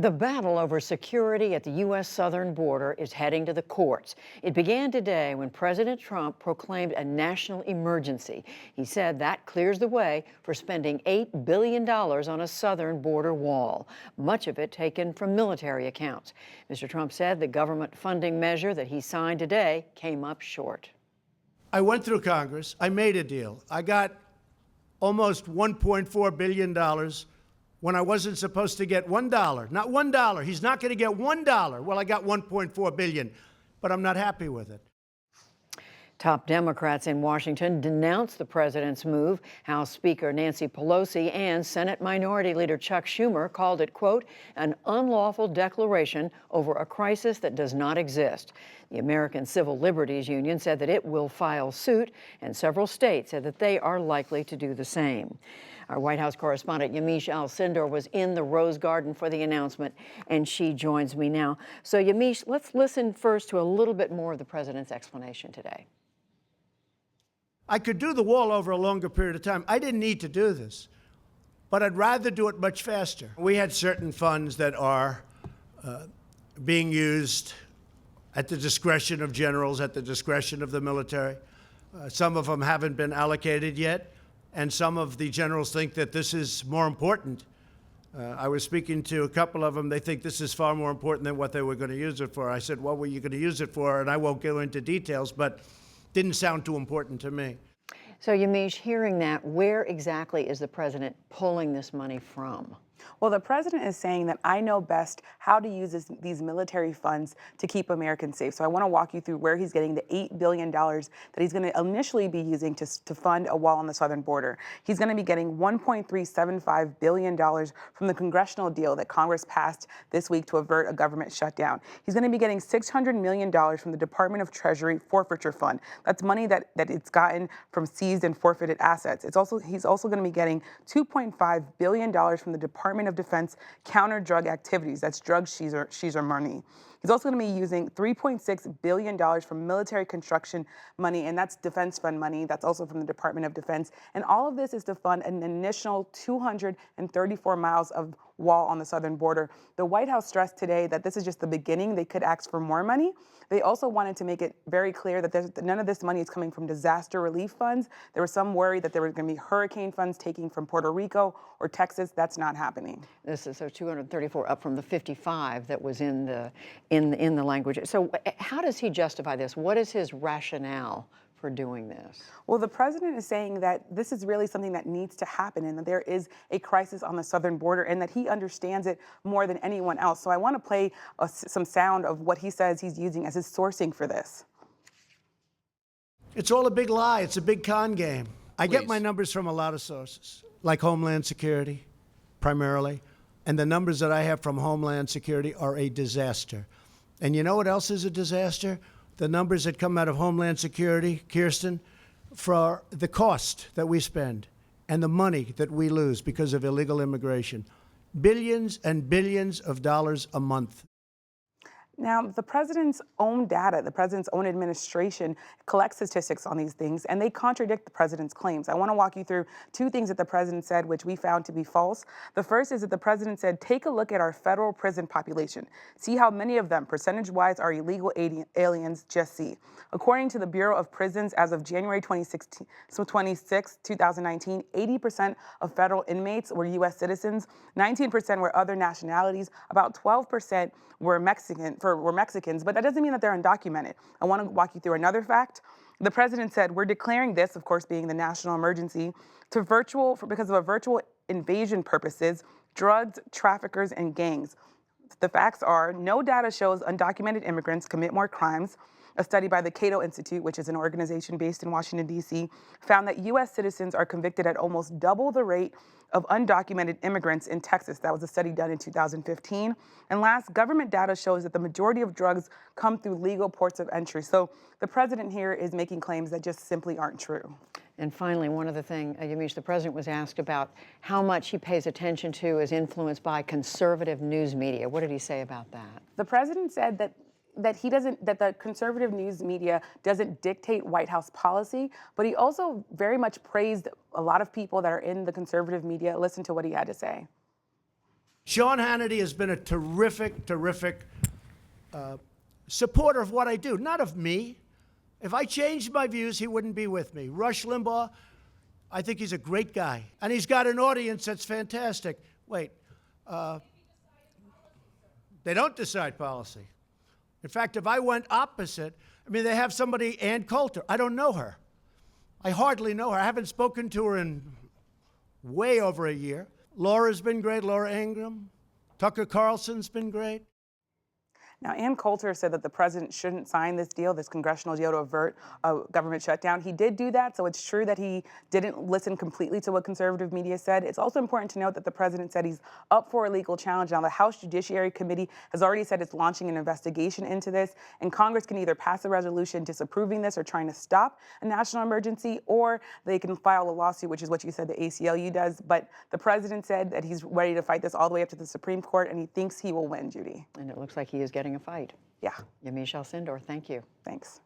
The battle over security at the U.S. southern border is heading to the courts. It began today when President Trump proclaimed a national emergency. He said that clears the way for spending $8 billion on a southern border wall, much of it taken from military accounts. Mr. Trump said the government funding measure that he signed today came up short. I went through Congress. I made a deal. I got almost $1.4 billion when I wasn't supposed to get $1. Not $1. He's not going to get $1. Well, I got $1.4 billion, but I'm not happy with it. Top Democrats in Washington denounced the president's move. House Speaker Nancy Pelosi and Senate Minority Leader Chuck Schumer called it, quote, an unlawful declaration over a crisis that does not exist. The American Civil Liberties Union said that it will file suit, and several states said that they are likely to do the same. Our White House correspondent Yamiche Alcindor was in the Rose Garden for the announcement, and she joins me now. So, Yamiche, let's listen first to a little bit more of the president's explanation today. I could do the wall over a longer period of time. I didn't need to do this, but I'd rather do it much faster. We had certain funds that are being used at the discretion of generals, at the discretion of the military. Some of them haven't been allocated yet, and some of the generals think that this is more important. I was speaking to a couple of them. They think this is far more important than what they were going to use it for. I said, what were you going to use it for? And I won't go into details, but didn't sound too important to me. So, Yamiche, hearing that, where exactly is the president pulling this money from? Well, the president is saying that I know best how to use these military funds to keep Americans safe. So I want to walk you through where he's getting the $8 billion that he's going to initially be using to fund a wall on the southern border. He's going to be getting $1.375 billion from the congressional deal that Congress passed this week to avert a government shutdown. He's going to be getting $600 million from the Department of Treasury Forfeiture Fund. That's money that it's gotten from seized and forfeited assets. He's also going to be getting $2.5 billion from the Department of Defense counter-drug activities. That's drug seizer money. He's also going to be using $3.6 billion from military construction money, and that's defense fund money. That's also from the Department of Defense. And all of this is to fund an initial 234 miles of wall on the southern border. The White House stressed today that this is just the beginning. They could ask for more money. They also wanted to make it very clear that none of this money is coming from disaster relief funds. There was some worry that there were going to be hurricane funds taking from Puerto Rico or Texas. That's not happening. This is so 234 up from the 55 that was in the language. So how does he justify this? What is his rationale for doing this? Well, the president is saying that this is really something that needs to happen and that there is a crisis on the southern border and that he understands it more than anyone else. So I want to play some sound of what he says he's using as his sourcing for this. It's all a big lie. It's a big con game. I get my numbers from a lot of sources, like Homeland Security, primarily. And the numbers that I have from Homeland Security are a disaster. And you know what else is a disaster? The numbers that come out of Homeland Security, Kirsten, for the cost that we spend and the money that we lose because of illegal immigration. Billions and billions of dollars a month. Now, the president's own data, the president's own administration collects statistics on these things, and they contradict the president's claims. I want to walk you through two things that the president said, which we found to be false. The first is that the president said, take a look at our federal prison population. See how many of them, percentage-wise, are illegal aliens, just see. According to the Bureau of Prisons, as of January 26, 2019, 80% of federal inmates were U.S. citizens, 19% were other nationalities, about 12% were Mexicans, but that doesn't mean that they're undocumented. I want to walk you through another fact. The president said, we're declaring this, of course, being the national emergency, because of a virtual invasion purposes, drugs, traffickers, and gangs. The facts are, no data shows undocumented immigrants commit more crimes. A study by the Cato Institute, which is an organization based in Washington, D.C., found that U.S. citizens are convicted at almost double the rate of undocumented immigrants in Texas. That was a study done in 2015. And last, government data shows that the majority of drugs come through legal ports of entry. So the president here is making claims that just simply aren't true. And finally, one other thing, Yamiche, the president was asked about how much he pays attention to is influenced by conservative news media. What did he say about that? The president said that the conservative news media doesn't dictate White House policy, but he also very much praised a lot of people that are in the conservative media. Listen to what he had to say. Sean Hannity has been a terrific supporter of what I do, not of me. If I changed my views, he wouldn't be with me. Rush Limbaugh, I think he's a great guy. And he's got an audience that's fantastic. Wait, they don't decide policy. In fact, if I went opposite, I mean, they have somebody, Ann Coulter. I don't know her. I hardly know her. I haven't spoken to her in way over a year. Laura's been great, Laura Ingraham. Tucker Carlson's been great. Now, Ann Coulter said that the president shouldn't sign this deal, this congressional deal to avert a government shutdown. He did do that, so it's true that he didn't listen completely to what conservative media said. It's also important to note that the president said he's up for a legal challenge. Now, the House Judiciary Committee has already said it's launching an investigation into this, and Congress can either pass a resolution disapproving this or trying to stop a national emergency, or they can file a lawsuit, which is what you said the ACLU does. But the president said that he's ready to fight this all the way up to the Supreme Court, and he thinks he will win, Judy. And it looks like he is getting a fight. Yeah. Yamiche Alcindor, thank you. Thanks.